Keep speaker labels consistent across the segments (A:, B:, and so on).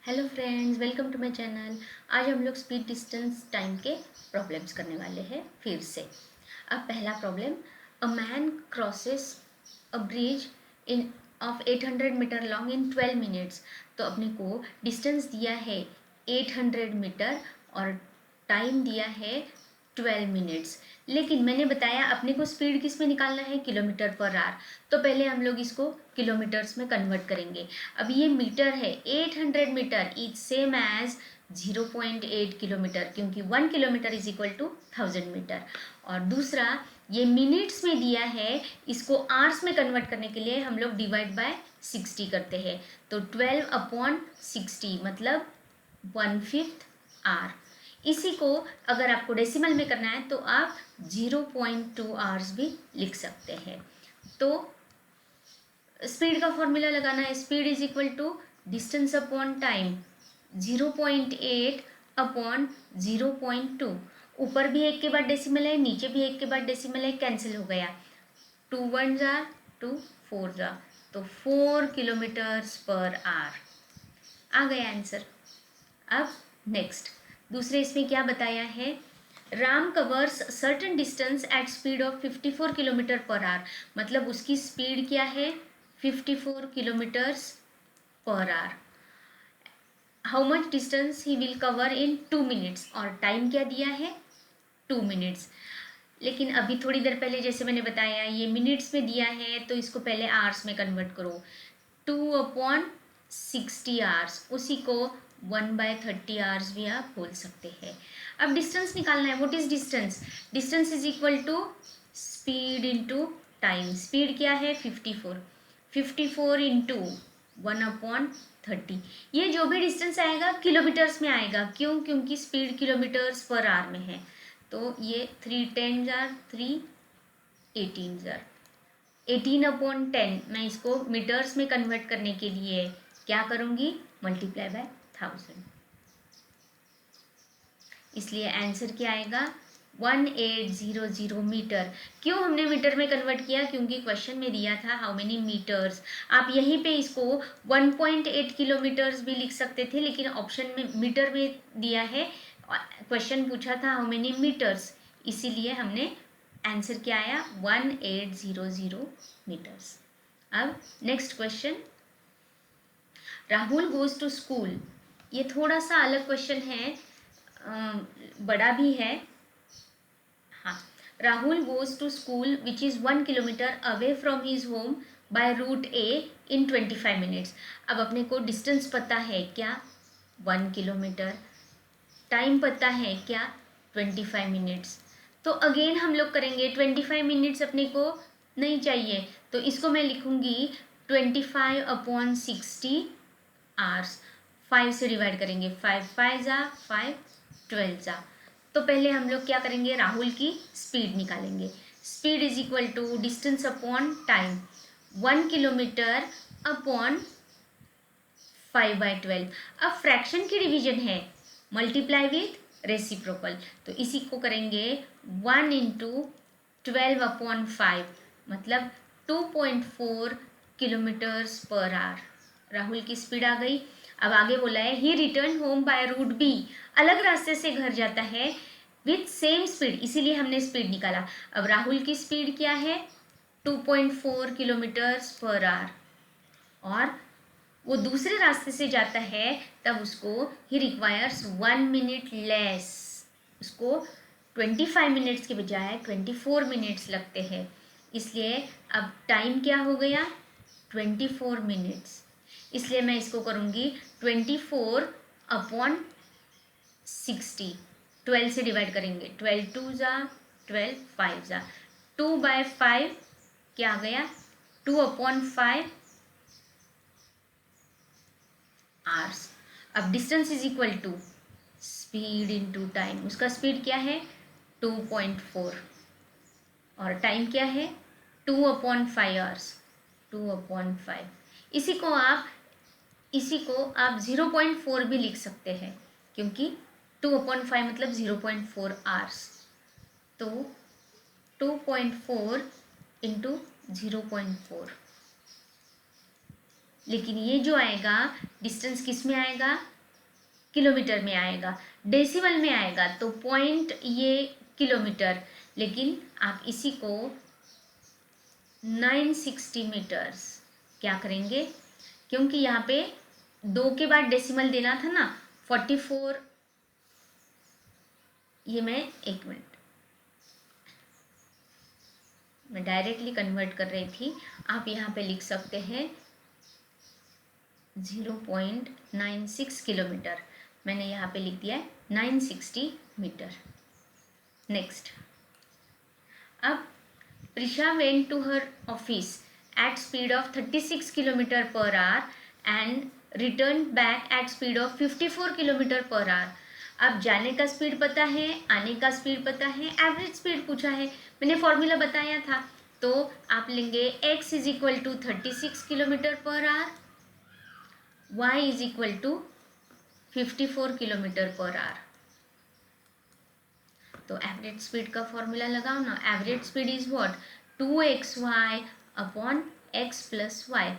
A: Hello friends, welcome to my channel. आज हम लोग स्पीड डिस्टेंस टाइम के प्रॉब्लम्स करने वाले हैं फिर से। अब पहला problem, a man crosses a bridge in of 800 metre long in 12 minutes. तो अपने को डिस्टेंस दिया है 800 मीटर और टाइम दिया है 12 मिनट्स। लेकिन मैंने बताया अपने को स्पीड किस में निकालना है, किलोमीटर पर आवर। तो पहले हम लोग इसको किलोमीटर्स में कन्वर्ट करेंगे। अब ये मीटर है, 800 metre is same as 0.8 kilometre, क्योंकि 1 kilometre is equal to 1000 metre. और दूसरा, ये मिनट्स में दिया है, इसको आवर्स में कन्वर्ट करने के लिए हम लोग डिवाइड बाय 60 करते हैं। तो 12/60 मतलब 1/5 आवर। इसी को अगर आपको डेसिमल में करना है तो आप 0.2 आवर्स भी लिख सकते हैं। तो स्पीड का फॉर्मूला लगाना है, speed is equal to distance upon time, 0.8 upon 0.2। ऊपर भी एक के बाद डेसिमल है, नीचे भी एक के बाद डेसिमल है, कैंसिल हो गया। 2 1 जा 2 4 जा, तो 4 किलोमीटर्स पर आवर आ गया आंसर। अब नेक्स्ट, दूसरे इसमें क्या बताया है, Ram covers certain distance at speed of 54 kilometre per hour. मतलब उसकी स्पीड क्या है, 54 kilometres per hour. How much distance he will cover in 2 minutes, और टाइम क्या दिया है, 2 मिनट्स। लेकिन अभी थोड़ी देर पहले जैसे मैंने बताया ये मिनट्स में दिया है, तो इसको पहले आवर्स में कन्वर्ट करो। 2/60 आवर्स, उसी को 1/30 आवर्स भी आप बोल सकते हैं। अब डिस्टेंस निकालना है, what is distance, distance is equal to speed into time. Speed क्या है, 54 इंटू 1/30। ये जो भी डिस्टेंस आएगा किलोमीटर्स में आएगा, क्यों, क्योंकि स्पीड किलोमीटर्स पर आवर में है। तो ये 3 10 जार 3 18 जार 18/10। मैं इसको मीटर्स में कन्वर्ट करने के लिए क्या करूँगी, मल्टीप्लाई बाय 1000। इसलिए आंसर क्या आएगा, 1800 मीटर। क्यों हमने मीटर में कन्वर्ट किया, क्योंकि क्वेश्चन में दिया था हाउ मेनी मीटर्स। आप यहीं पे इसको 1.8 किलोमीटर्स भी लिख सकते थे, लेकिन ऑप्शन में मीटर में दिया है, क्वेश्चन पूछा था हाउ मेनी मीटर्स, इसीलिए हमने आंसर क्या आया, 1800 मीटर्स। अब next question, Rahul goes to school. ये थोड़ा सा अलग क्वेश्चन है, बड़ा भी है। हाँ, Rahul goes to school which is 1 kilometre away from his home by route A in 25 minutes. अब अपने को डिस्टेंस पता है क्या, 1 किलोमीटर, टाइम पता है क्या, 25 मिनट्स। तो अगेन हम लोग करेंगे, 25 मिनट्स अपने को नहीं चाहिए, तो इसको मैं लिखूंगी 25/60 आवर्स। 5 से डिवाइड करेंगे, 5 5 जा 5 12 जा। तो पहले हम लोग क्या करेंगे, राहुल की स्पीड निकालेंगे। Speed is equal to distance upon time, 1 kilometre upon 5/12। अब फ्रैक्शन की डिवीजन है, मल्टीप्लाई विथ रेसिप्रोकल, तो इसी को करेंगे 1 इंटू 12/5, मतलब 2.4 किलोमीटर्स पर आवर। राहुल की स्पीड आ गई। अब आगे बोला है he return home by route B, अलग रास्ते से घर जाता है विथ सेम स्पीड, इसीलिए हमने स्पीड निकाला। अब राहुल की स्पीड क्या है, 2.4 किलोमीटर्स पर आवर, और वो दूसरे रास्ते से जाता है, तब उसको ही रिक्वायर्स 1 मिनट लेस, उसको 25 मिनट्स के बजाय 24 मिनट्स लगते हैं। इसलिए अब टाइम क्या हो गया, 24 मिनट्स। इसलिए मैं इसको करूँगी 24/60, 12 से डिवाइड करेंगे, 12 2 जा 12 5 जा, 2/5 क्या आ गया, 2/5 आवर्स। अब distance is equal to speed into time, उसका स्पीड क्या है 2.4, और टाइम क्या है 2/5 आवर्स, 2/5। इसी को आप 0.4 भी लिख सकते हैं, क्योंकि 2/5 मतलब 0.4 आवर्स। तो 2.4 इंटू 0.4 लेकिन ये जो आएगा डिस्टेंस किस में आएगा, किलोमीटर में आएगा, डेसिमल में आएगा, तो पॉइंट ये किलोमीटर, लेकिन आप इसी को 960 मीटर्स क्या करेंगे, क्योंकि यहाँ पे 2 के बाद डेसिमल देना था ना, 44, ये मैं 1 मिनट मैं डायरेक्टली कन्वर्ट कर रही थी, आप यहाँ पे लिख सकते हैं 0.96 किलोमीटर, मैंने यहाँ पे लिख दिया है 960 मीटर। नेक्स्ट, अब Prisha went to her office at speed of 36 kilometre per hour and return back at speed of 54 kilometre per hour. अब जाने का स्पीड पता है, आने का स्पीड पता है, एवरेज स्पीड पूछा है, मैंने फॉर्मूला बताया था, तो आप लेंगे x is equal to 36 kilometre per hour, y is equal to 54 kilometre per hour. तो एवरेज स्पीड का फॉर्मूला लगाओ ना, average speed is what, 2xy upon x plus y,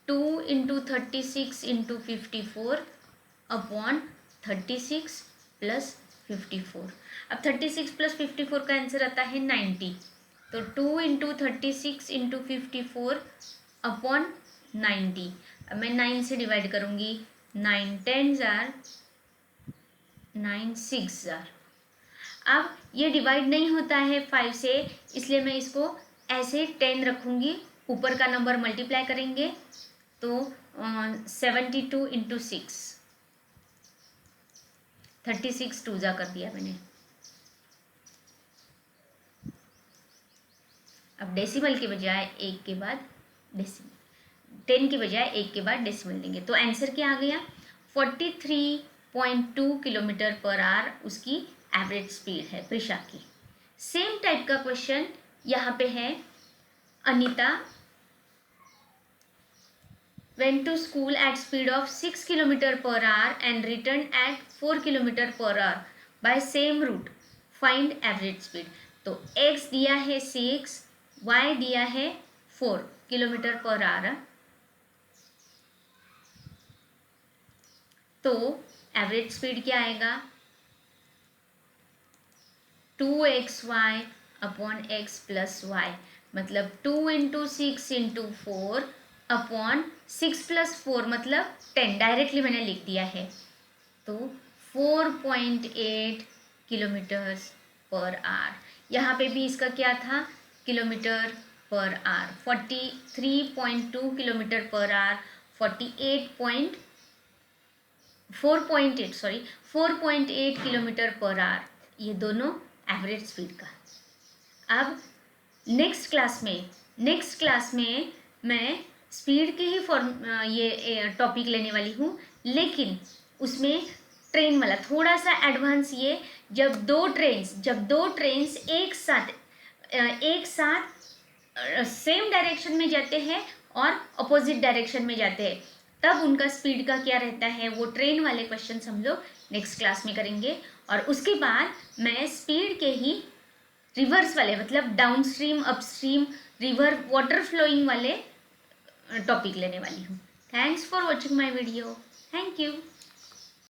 A: 2 into 36 into 54 upon 36 plus 54। अब 36 प्लस 54 का answer आता है 90, तो 2 into 36 into 54 upon 90। अब मैं 9 से डिवाइड करूँगी, 9 10 जार, 9 6 जार। अब ये डिवाइड नहीं होता है 5 से, इसलिए मैं इसको ऐसे 10 रखूँगी, ऊपर का नंबर मल्टीप्लाई करेंगे तो 72 इंटू 6, 36 2 जा कर दिया मैंने। अब डेसिमल के बजाय एक के बाद डेसिमल, 10 के बजाय एक के बाद डेसिमल देंगे, तो आंसर क्या आ गया, 43.2 किलोमीटर पर आवर उसकी एवरेज स्पीड है प्रिशा की। सेम टाइप का क्वेश्चन यहाँ पे है, Anita went to school at speed of 6 kilometer per hour and returned at 4 kilometer per hour by same route, find average speed। तो x दिया है 6, y दिया है 4 किलोमीटर पर आवर, तो एवरेज स्पीड क्या आएगा, 2xy upon x plus Y, मतलब 2 into 6 into 4 upon 6 plus 4 मतलब 10, डायरेक्टली मैंने लिख दिया है, तो 4.8 किलोमीटर्स पर आवर। यहाँ पे भी इसका क्या था, kilometre per our, 43.2 kilometre per our, 4.8 kilometre per our, ये दोनों एवरेज स्पीड का। अब नेक्स्ट क्लास में मैं स्पीड के ही ये टॉपिक लेने वाली हूँ, लेकिन उसमें ट्रेन वाला थोड़ा सा एडवांस, ये जब दो ट्रेन्स एक साथ सेम डायरेक्शन में जाते हैं और अपोजिट डायरेक्शन में जाते हैं, तब उनका स्पीड का क्या रहता है, वो ट्रेन वाले क्वेश्चंस हम लोग नेक्स्ट क्लास में करेंगे। और उसके बाद मैं स्पीड के ही रिवर्स वाले, मतलब downstream, upstream, river, water flowing वाले टॉपिक लेने वाली हूँ। Thanks for watching my video, thank you.